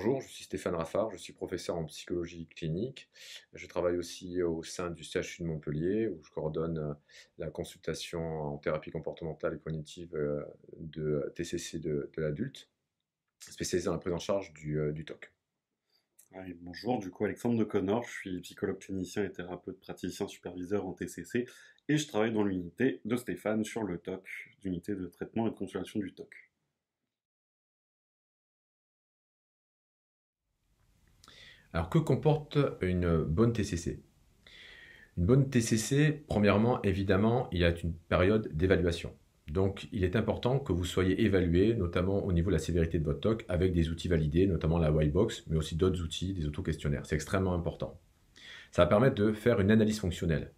Bonjour, je suis Stéphane Raffard, je suis professeur en psychologie clinique. Je travaille aussi au sein du CHU de Montpellier où je coordonne la consultation en thérapie comportementale et cognitive de TCC de l'adulte, spécialisé dans la prise en charge du TOC. Ouais, bonjour, du coup Alexandre de Connor, je suis psychologue clinicien et thérapeute praticien superviseur en TCC et je travaille dans l'unité de Stéphane sur le TOC, l'unité de traitement et de consultation du TOC. Alors que comporte une bonne TCC? Une bonne TCC, premièrement, évidemment, il y a une période d'évaluation. Donc, il est important que vous soyez évalué, notamment au niveau de la sévérité de votre TOC, avec des outils validés, notamment la Whitebox, mais aussi d'autres outils, des auto-questionnaires. C'est extrêmement important. Ça va permettre de faire une analyse fonctionnelle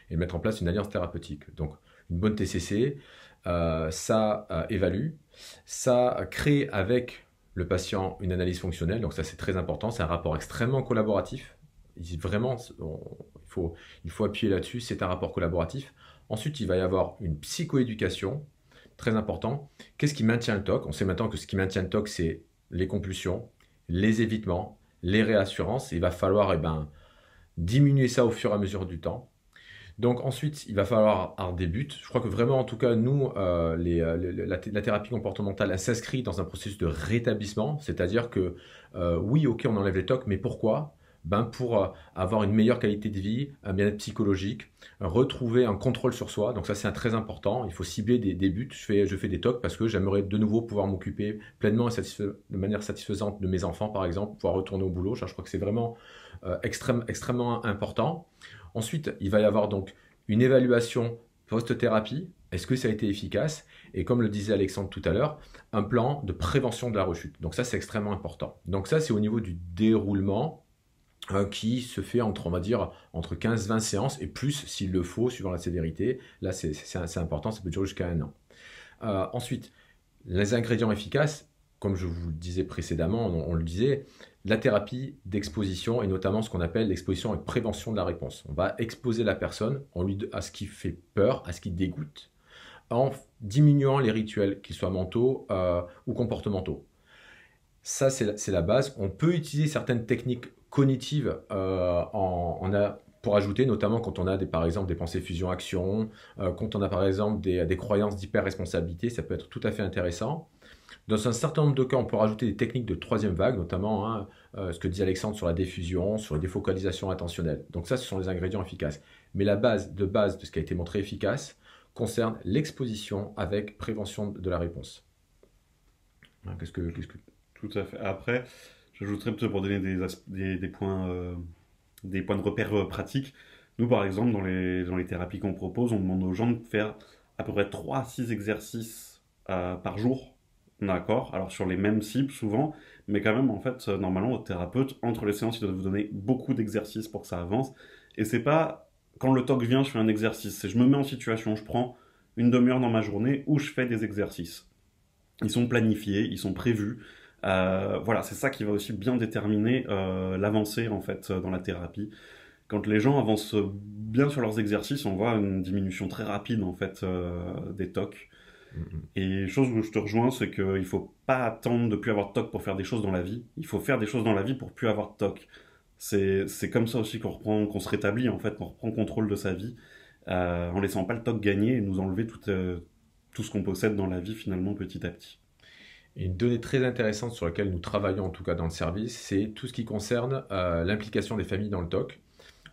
et de mettre en place une alliance thérapeutique. Donc, une bonne TCC, ça évalue, ça crée avec le patient une analyse fonctionnelle. Donc, ça, c'est très important. C'est un rapport extrêmement collaboratif. Vraiment, il faut appuyer là-dessus. C'est un rapport collaboratif. Ensuite, il va y avoir une psychoéducation, très important. Qu'est-ce qui maintient le TOC? On sait maintenant que ce qui maintient le TOC, c'est les compulsions, les évitements, les réassurances. Il va falloir diminuer ça au fur et à mesure du temps. Donc ensuite, il va falloir avoir des buts. Je crois que vraiment, en tout cas, nous, la thérapie comportementale, elle s'inscrit dans un processus de rétablissement. C'est-à-dire que, oui, ok, on enlève les TOC, mais pourquoi? Pour avoir une meilleure qualité de vie, un bien-être psychologique, retrouver un contrôle sur soi. Donc ça, c'est très important. Il faut cibler des buts. Je fais des TOC parce que j'aimerais de nouveau pouvoir m'occuper pleinement et de manière satisfaisante de mes enfants, par exemple, pouvoir retourner au boulot. Je crois que c'est vraiment extrêmement important. Ensuite, il va y avoir donc une évaluation post-thérapie. Est-ce que ça a été efficace? Et comme le disait Alexandre tout à l'heure, un plan de prévention de la rechute. Donc ça, c'est extrêmement important. Donc ça, c'est au niveau du déroulement qui se fait entre, on va dire, entre 15-20 séances et plus s'il le faut, suivant la sévérité. Là, c'est important, ça peut durer jusqu'à 1 an. Ensuite, les ingrédients efficaces, comme je vous le disais précédemment, on le disait, la thérapie d'exposition et notamment ce qu'on appelle l'exposition avec prévention de la réponse. On va exposer la personne à ce qui fait peur, à ce qui dégoûte, en diminuant les rituels, qu'ils soient mentaux ou comportementaux. Ça, c'est la base. On peut utiliser certaines techniques cognitives pour ajouter, notamment quand on a par exemple des pensées fusion-action, quand on a par exemple des croyances d'hyper-responsabilité, ça peut être tout à fait intéressant. Dans un certain nombre de cas, on peut rajouter des techniques de troisième vague, notamment ce que dit Alexandre sur la diffusion, sur la défocalisation attentionnelle. Donc ça, ce sont les ingrédients efficaces. Mais la base de ce qui a été montré efficace concerne l'exposition avec prévention de la réponse. Qu'est-ce que... Tout à fait. Après, j'ajouterais peut-être pour donner des points de repère pratiques. Nous, par exemple, dans les thérapies qu'on propose, on demande aux gens de faire à peu près 3 à 6 exercices par jour. D'accord. Alors sur les mêmes cibles souvent, mais quand même en fait normalement votre thérapeute entre les séances il doit vous donner beaucoup d'exercices pour que ça avance. Et c'est pas quand le TOC vient je fais un exercice, c'est je me mets en situation, je prends une demi-heure dans ma journée où je fais des exercices. Ils sont planifiés, ils sont prévus. Voilà, c'est ça qui va aussi bien déterminer l'avancée en fait dans la thérapie. Quand les gens avancent bien sur leurs exercices, on voit une diminution très rapide en fait des TOC. Et chose où je te rejoins, c'est qu'il ne faut pas attendre de plus avoir de TOC pour faire des choses dans la vie. Il faut faire des choses dans la vie pour plus avoir de TOC. C'est comme ça aussi qu'on se rétablit, en fait, qu'on reprend contrôle de sa vie, en laissant pas le TOC gagner et nous enlever tout ce qu'on possède dans la vie, finalement, petit à petit. Et une donnée très intéressante sur laquelle nous travaillons, en tout cas dans le service, c'est tout ce qui concerne l'implication des familles dans le TOC.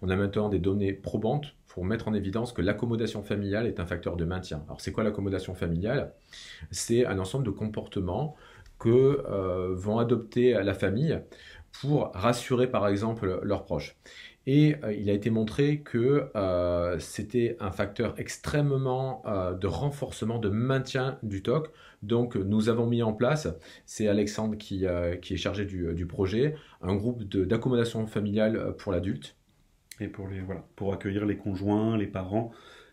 On a maintenant des données probantes pour mettre en évidence que l'accommodation familiale est un facteur de maintien. Alors c'est quoi l'accommodation familiale? C'est un ensemble de comportements que vont adopter la famille pour rassurer par exemple leurs proches. Et il a été montré que c'était un facteur extrêmement de renforcement, de maintien du TOC. Donc nous avons mis en place, c'est Alexandre qui est chargé du projet, un groupe d'accommodation familiale pour l'adulte. Et voilà, pour accueillir les conjoints, les parents,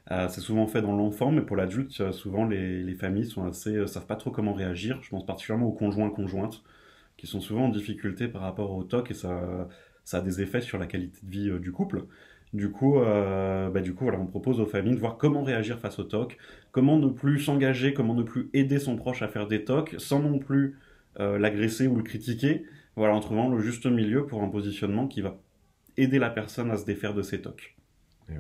c'est souvent fait dans l'enfant, mais pour l'adulte, souvent les familles savent pas trop comment réagir. Je pense particulièrement aux conjoints-conjointes, qui sont souvent en difficulté par rapport au TOC et ça a des effets sur la qualité de vie du couple. Du coup, voilà, on propose aux familles de voir comment réagir face au TOC, comment ne plus s'engager, comment ne plus aider son proche à faire des TOC, sans non plus l'agresser ou le critiquer, Voilà, en trouvant le juste milieu pour un positionnement qui va aider la personne à se défaire de ses tocs.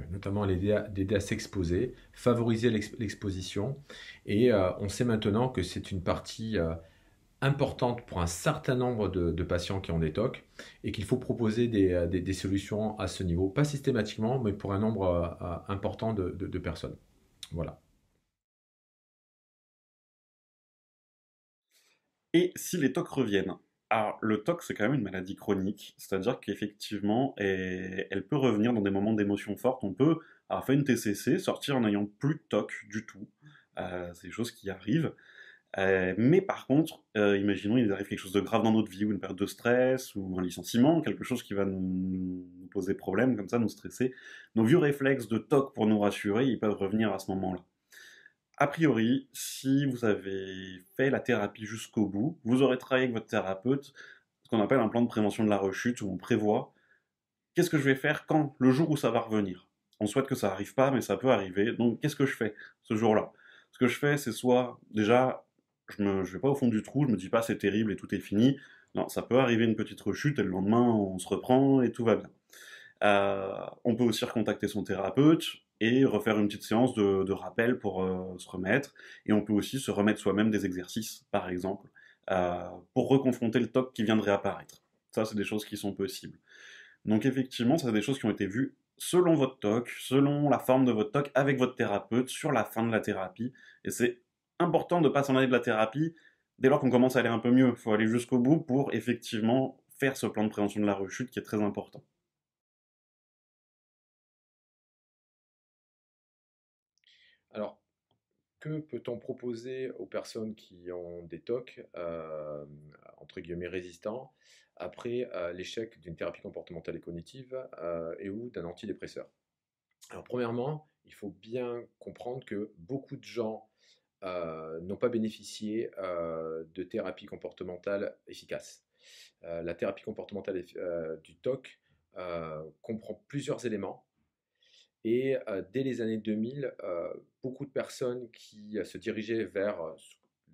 Notamment l'aider à s'exposer, favoriser l'exposition. Et on sait maintenant que c'est une partie importante pour un certain nombre de patients qui ont des TOC et qu'il faut proposer des solutions à ce niveau, pas systématiquement, mais pour un nombre important de personnes. Voilà. Et si les TOC reviennent? Alors, le TOC, c'est quand même une maladie chronique, c'est-à-dire qu'effectivement, elle peut revenir dans des moments d'émotion forte. On peut avoir fait une TCC, sortir en n'ayant plus de TOC du tout. C'est des choses qui arrivent. Mais par contre, imaginons il arrive quelque chose de grave dans notre vie, ou une période de stress, ou un licenciement, quelque chose qui va nous poser problème, comme ça, nous stresser. Nos vieux réflexes de TOC pour nous rassurer, ils peuvent revenir à ce moment-là. A priori, si vous avez fait la thérapie jusqu'au bout, vous aurez travaillé avec votre thérapeute, ce qu'on appelle un plan de prévention de la rechute, où on prévoit qu'est-ce que je vais faire quand, le jour où ça va revenir. On souhaite que ça n'arrive pas, mais ça peut arriver, donc qu'est-ce que je fais ce jour-là? Ce que je fais, c'est soit, déjà, je vais pas au fond du trou, je me dis pas c'est terrible et tout est fini. Non, ça peut arriver une petite rechute et le lendemain on se reprend et tout va bien. On peut aussi recontacter son thérapeute et refaire une petite séance de rappel pour se remettre. Et on peut aussi se remettre soi-même des exercices, par exemple, pour reconfronter le TOC qui vient de réapparaître. Ça, c'est des choses qui sont possibles. Donc effectivement, ça, c'est des choses qui ont été vues selon votre TOC, selon la forme de votre TOC, avec votre thérapeute, sur la fin de la thérapie. Et c'est important de ne pas s'en aller de la thérapie dès lors qu'on commence à aller un peu mieux. Il faut aller jusqu'au bout pour effectivement faire ce plan de prévention de la rechute qui est très important. Alors, que peut-on proposer aux personnes qui ont des TOC, entre guillemets résistants, après l'échec d'une thérapie comportementale et cognitive et ou d'un antidépresseur? Alors, premièrement, il faut bien comprendre que beaucoup de gens n'ont pas bénéficié de thérapie comportementale efficace. La thérapie comportementale du TOC comprend plusieurs éléments et dès les années 2000, beaucoup de personnes qui se dirigeaient vers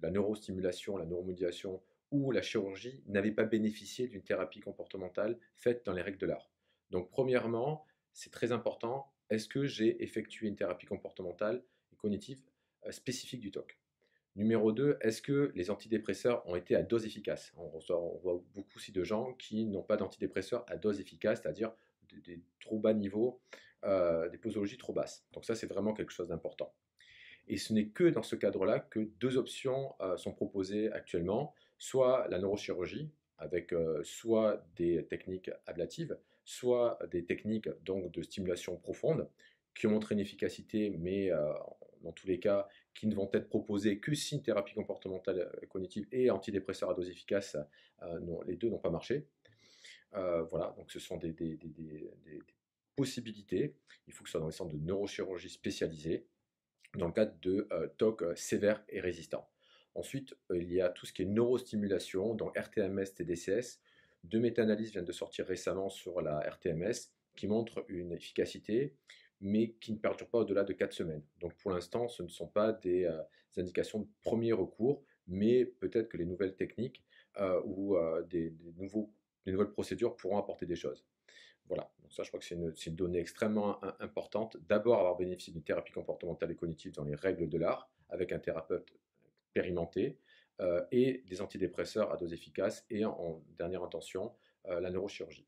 la neurostimulation, la neuromodulation ou la chirurgie n'avaient pas bénéficié d'une thérapie comportementale faite dans les règles de l'art. Donc premièrement, c'est très important, est-ce que j'ai effectué une thérapie comportementale et cognitive spécifique du TOC? Numéro 2, est-ce que les antidépresseurs ont été à dose efficace? On voit beaucoup aussi de gens qui n'ont pas d'antidépresseurs à dose efficace, c'est-à-dire des trop bas niveaux, des posologies trop basses. Donc ça, c'est vraiment quelque chose d'important. Et ce n'est que dans ce cadre-là que deux options sont proposées actuellement, soit la neurochirurgie, avec soit des techniques ablatives, soit des techniques donc, de stimulation profonde, qui ont montré une efficacité, mais dans tous les cas, qui ne vont être proposées que si une thérapie comportementale cognitive et antidépresseur à dose efficace, non, les deux n'ont pas marché. Voilà, donc ce sont des possibilités. Il faut que ce soit dans les centres de neurochirurgie spécialisés, dans le cadre de TOC sévères et résistants. Ensuite, il y a tout ce qui est neurostimulation, donc RTMS, TDCS. Deux méta-analyses viennent de sortir récemment sur la RTMS qui montrent une efficacité, mais qui ne perdure pas au-delà de 4 semaines. Donc pour l'instant, ce ne sont pas des indications de premier recours, mais peut-être que les nouvelles techniques ou des nouvelles procédures pourront apporter des choses. Voilà, donc ça je crois que c'est une donnée extrêmement importante. D'abord avoir bénéficié d'une thérapie comportementale et cognitive dans les règles de l'art, avec un thérapeute expérimenté, et des antidépresseurs à dose efficace, et en dernière intention, la neurochirurgie.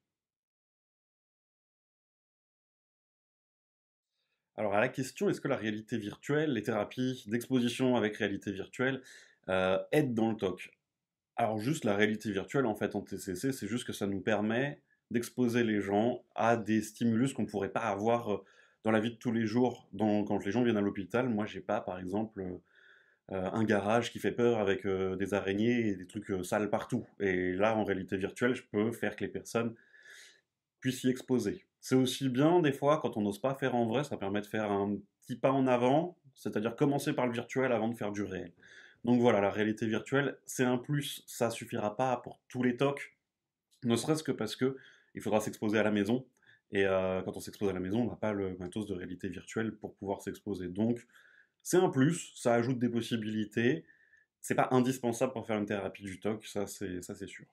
Alors à la question, est-ce que la réalité virtuelle, les thérapies d'exposition avec réalité virtuelle aident dans le TOC? Alors juste la réalité virtuelle en fait en TCC, c'est juste que ça nous permet d'exposer les gens à des stimulus qu'on ne pourrait pas avoir dans la vie de tous les jours. Quand les gens viennent à l'hôpital, moi j'ai pas par exemple un garage qui fait peur avec des araignées et des trucs sales partout. Et là en réalité virtuelle, je peux faire que les personnes puissent s'y exposer. C'est aussi bien des fois quand on n'ose pas faire en vrai, ça permet de faire un petit pas en avant, c'est-à-dire commencer par le virtuel avant de faire du réel. Donc voilà, la réalité virtuelle, c'est un plus, ça suffira pas pour tous les TOC, ne serait-ce que parce que il faudra s'exposer à la maison, et quand on s'expose à la maison, on n'a pas le matos de réalité virtuelle pour pouvoir s'exposer. Donc c'est un plus, ça ajoute des possibilités, c'est pas indispensable pour faire une thérapie du TOC, ça c'est sûr.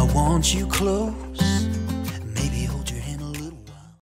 I want you close.